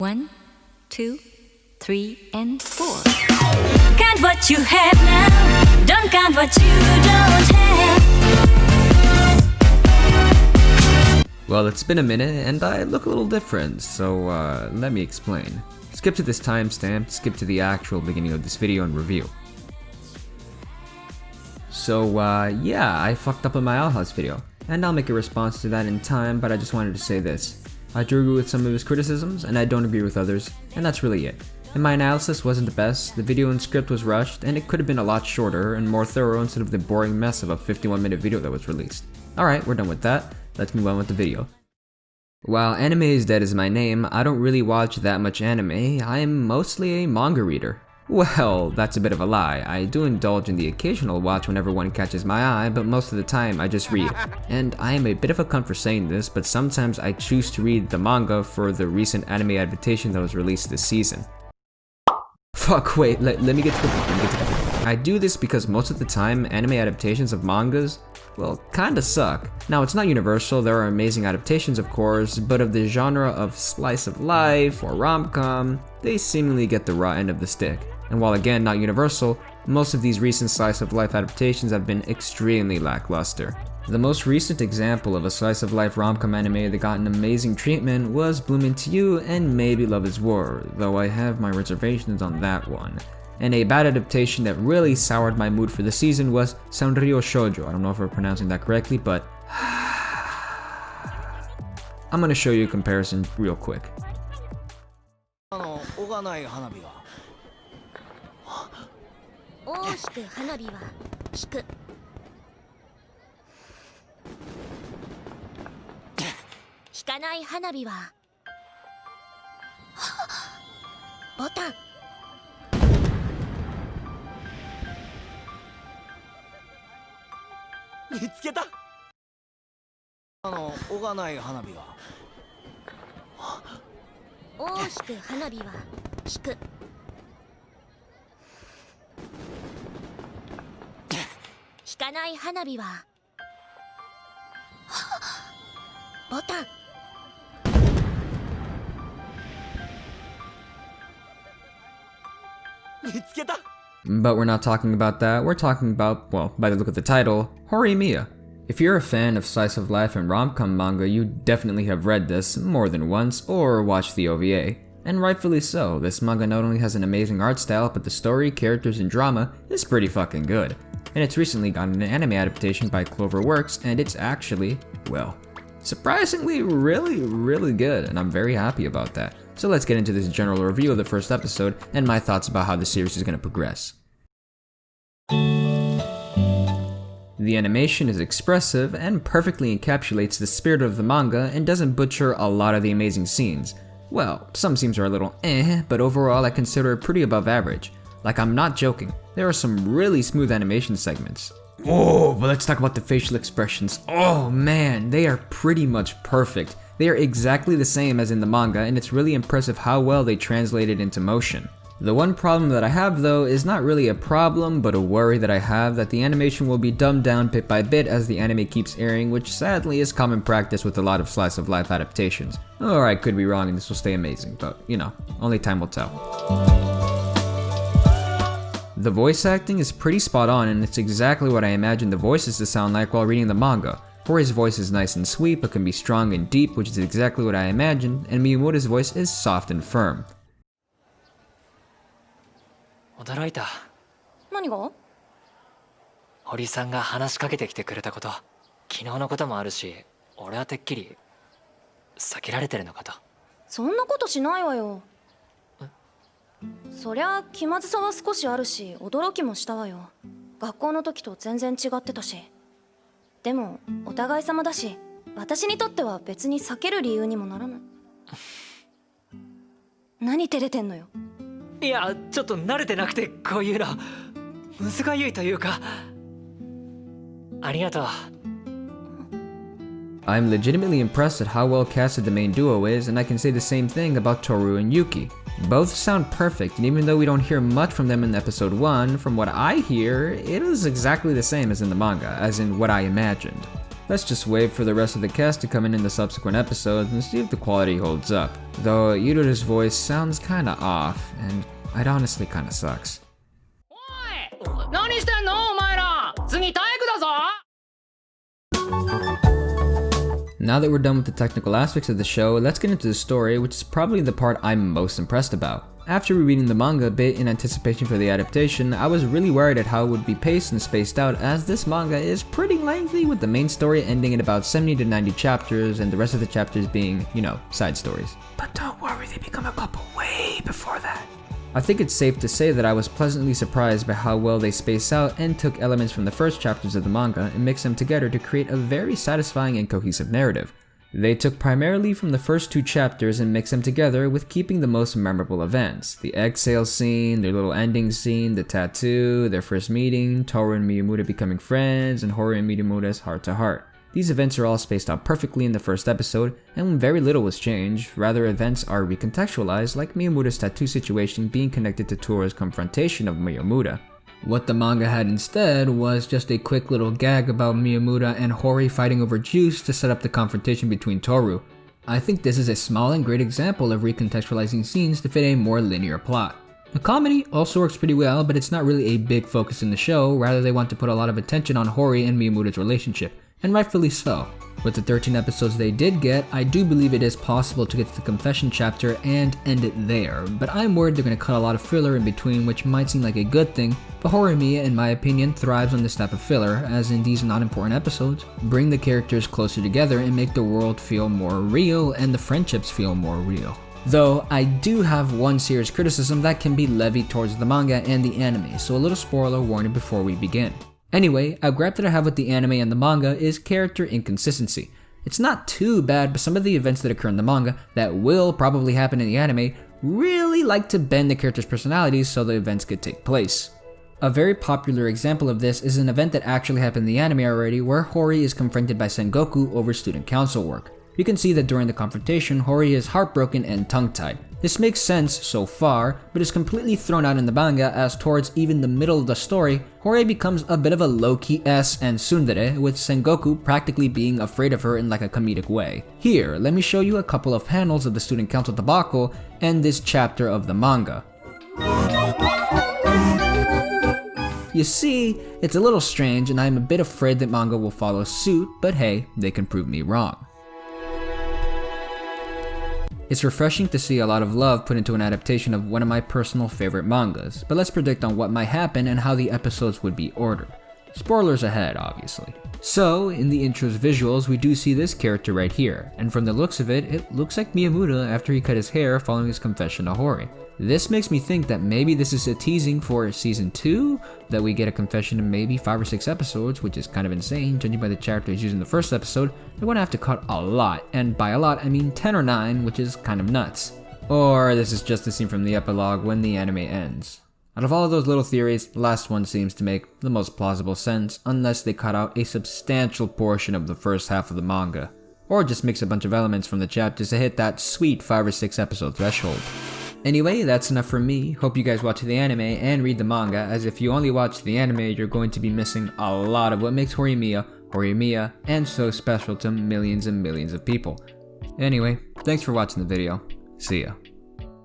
1, 2, 3, and 4. Count what you have now. Don't count what you don't have. Well, it's been a minute and I look a little different, so let me explain. Skip to this timestamp, skip to the actual beginning of this video and review. So yeah, I fucked up on my Owl House video, and I'll make a response to that in time, but I just wanted to say this. I do agree with some of his criticisms, and I don't agree with others, and that's really it. And my analysis wasn't the best, the video and script was rushed, and it could have been a lot shorter and more thorough instead of the boring mess of a 51-minute video that was released. Alright, we're done with that, let's move on with the video. While anime is dead as my name, I don't really watch that much anime, I'm mostly a manga reader. Well, that's a bit of a lie. I do indulge in the occasional watch whenever one catches my eye, but most of the time I just read. And I am a bit of a cunt for saying this, but sometimes I choose to read the manga for the recent anime adaptation that was released this season. Fuck, wait, let me get to the point. I do this because most of the time, anime adaptations of mangas, well, kinda suck. Now, it's not universal, there are amazing adaptations of course, but of the genre of slice of life or rom-com, they seemingly get the raw end of the stick. And while again not universal, most of these recent slice of life adaptations have been extremely lackluster. The most recent example of a slice of life rom-com anime that got an amazing treatment was Bloom Into You and maybe Love Is War, though I have my reservations on that one. And a bad adaptation that really soured my mood for the season was Sanrio Shoujo. I don't know if we're pronouncing that correctly, but I'm gonna show you a comparison real quick. 大きく花火は引く引かない花火はボタン見つけた尾がない花火は大きく花火は引く引かない花火はボタン But we're not talking about that, we're talking about, well, by the look of the title, Horimiya. If you're a fan of slice of life and rom-com manga, you definitely have read this more than once or watched the OVA. And rightfully so, this manga not only has an amazing art style, but the story, characters, and drama is pretty fucking good. And it's recently gotten an anime adaptation by Cloverworks, and it's actually, well, surprisingly really good, and I'm very happy about that. So let's get into this general review of the first episode and my thoughts about how the series is going to progress. The animation is expressive and perfectly encapsulates the spirit of the manga and doesn't butcher a lot of the amazing scenes. Well, some scenes are a little but overall I consider it pretty above average. Like, I'm not joking, there are some really smooth animation segments. Oh, but let's talk about the facial expressions. Oh man, they are pretty much perfect. They are exactly the same as in the manga, and it's really impressive how well they translate it into motion. The one problem that I have though is not really a problem, but a worry that I have that the animation will be dumbed down bit by bit as the anime keeps airing, which sadly is common practice with a lot of slice of life adaptations. Or I could be wrong and this will stay amazing, but you know, only time will tell. The voice acting is pretty spot on, and it's exactly what I imagined the voices to sound like while reading the manga. Hori's voice is nice and sweet, but can be strong and deep, which is exactly what I imagined, and Miyamoto's voice is soft and firm. 驚いた。何が？堀さんが話しかけてきてくれたこと、昨日のこともあるし、俺はてっきり避けられてるのかと。そんなことしないわよ。そりゃ気まずさは少しあるし、驚きもしたわよ。学校の時と全然違ってたし。でもお互い様だし、私にとっては別に避ける理由にもならない。何照れてんのよ。いや、ちょっと慣れてなくてこういうのむずがゆいというか。ありがとう。I'm legitimately impressed at how well casted the main duo is, and I can say the same thing about Toru and Yuki. Both sound perfect, and even though we don't hear much from them in episode 1, from what I hear, it is exactly the same as in the manga, as in what I imagined. Let's just wait for the rest of the cast to come in the subsequent episodes and see if the quality holds up. Though Yura's voice sounds kinda off, and it honestly kinda sucks. Now that we're done with the technical aspects of the show, let's get into the story, which is probably the part I'm most impressed about. After rereading the manga a bit in anticipation for the adaptation, I was really worried at how it would be paced and spaced out, as this manga is pretty lengthy, with the main story ending in about 70 to 90 chapters and the rest of the chapters being, side stories. But don't worry, they become a couple way before that. I think it's safe to say that I was pleasantly surprised by how well they space out and took elements from the first chapters of the manga and mixed them together to create a very satisfying and cohesive narrative. They took primarily from the first 2 chapters and mixed them together with keeping the most memorable events. The egg sale scene, their little ending scene, the tattoo, their first meeting, Toru and Miyamura becoming friends, and Hori and Miyamura's heart-to-heart. These events are all spaced out perfectly in the first episode, and very little was changed. Rather, events are recontextualized, like Miyamura's tattoo situation being connected to Toru's confrontation of Miyamura. What the manga had instead was just a quick little gag about Miyamura and Hori fighting over juice to set up the confrontation between Toru. I think this is a small and great example of recontextualizing scenes to fit a more linear plot. The comedy also works pretty well, but it's not really a big focus in the show. Rather, they want to put a lot of attention on Hori and Miyamura's relationship, and rightfully so. With the 13 episodes they did get, I do believe it is possible to get to the confession chapter and end it there, but I'm worried they're going to cut a lot of filler in between, which might seem like a good thing, but Horimiya, in my opinion, thrives on this type of filler, as in these non-important episodes bring the characters closer together and make the world feel more real and the friendships feel more real. Though, I do have one serious criticism that can be levied towards the manga and the anime, so a little spoiler warning before we begin. Anyway, a gripe that I have with the anime and the manga is character inconsistency. It's not too bad, but some of the events that occur in the manga that will probably happen in the anime really like to bend the characters' personalities so the events could take place. A very popular example of this is an event that actually happened in the anime already, where Hori is confronted by Sengoku over student council work. You can see that during the confrontation, Hori is heartbroken and tongue-tied. This makes sense so far, but is completely thrown out in the manga, as towards even the middle of the story, Hori becomes a bit of a low-key S and tsundere, with Sengoku practically being afraid of her in like a comedic way. Here, let me show you a couple of panels of the student council debacle and this chapter of the manga. You see, it's a little strange and I'm a bit afraid that manga will follow suit, but hey, they can prove me wrong. It's refreshing to see a lot of love put into an adaptation of one of my personal favorite mangas, but let's predict on what might happen and how the episodes would be ordered. Spoilers ahead, obviously. So, in the intro's visuals, we do see this character right here, and from the looks of it, it looks like Miyamura after he cut his hair following his confession to Hori. This makes me think that maybe this is a teasing for season 2, that we get a confession in maybe 5 or 6 episodes, which is kind of insane, judging by the characters used in the first episode. They're going to have to cut a lot, and by a lot I mean 10 or 9, which is kind of nuts. Or this is just a scene from the epilogue when the anime ends. Out of all of those little theories, the last one seems to make the most plausible sense, unless they cut out a substantial portion of the first half of the manga, or just mix a bunch of elements from the chapters to hit that sweet 5 or 6 episode threshold. Anyway, that's enough from me. Hope you guys watch the anime and read the manga, as if you only watch the anime, you're going to be missing a lot of what makes Horimiya, and so special to millions and millions of people. Anyway, thanks for watching the video. See ya.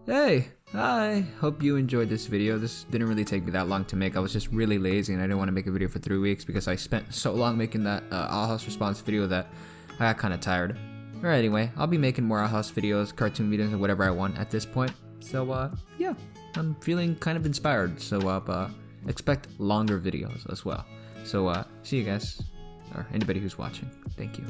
Hey! I hope you enjoyed this video. This didn't really take me that long to make. I was just really lazy and I didn't want to make a video for 3 weeks because I spent so long making that Owl House response video that I got kind of tired. Alright, anyway, I'll be making more Owl House videos, cartoon videos, and whatever I want at this point. So, yeah, I'm feeling kind of inspired. So, expect longer videos as well. So, see you guys, or anybody who's watching. Thank you.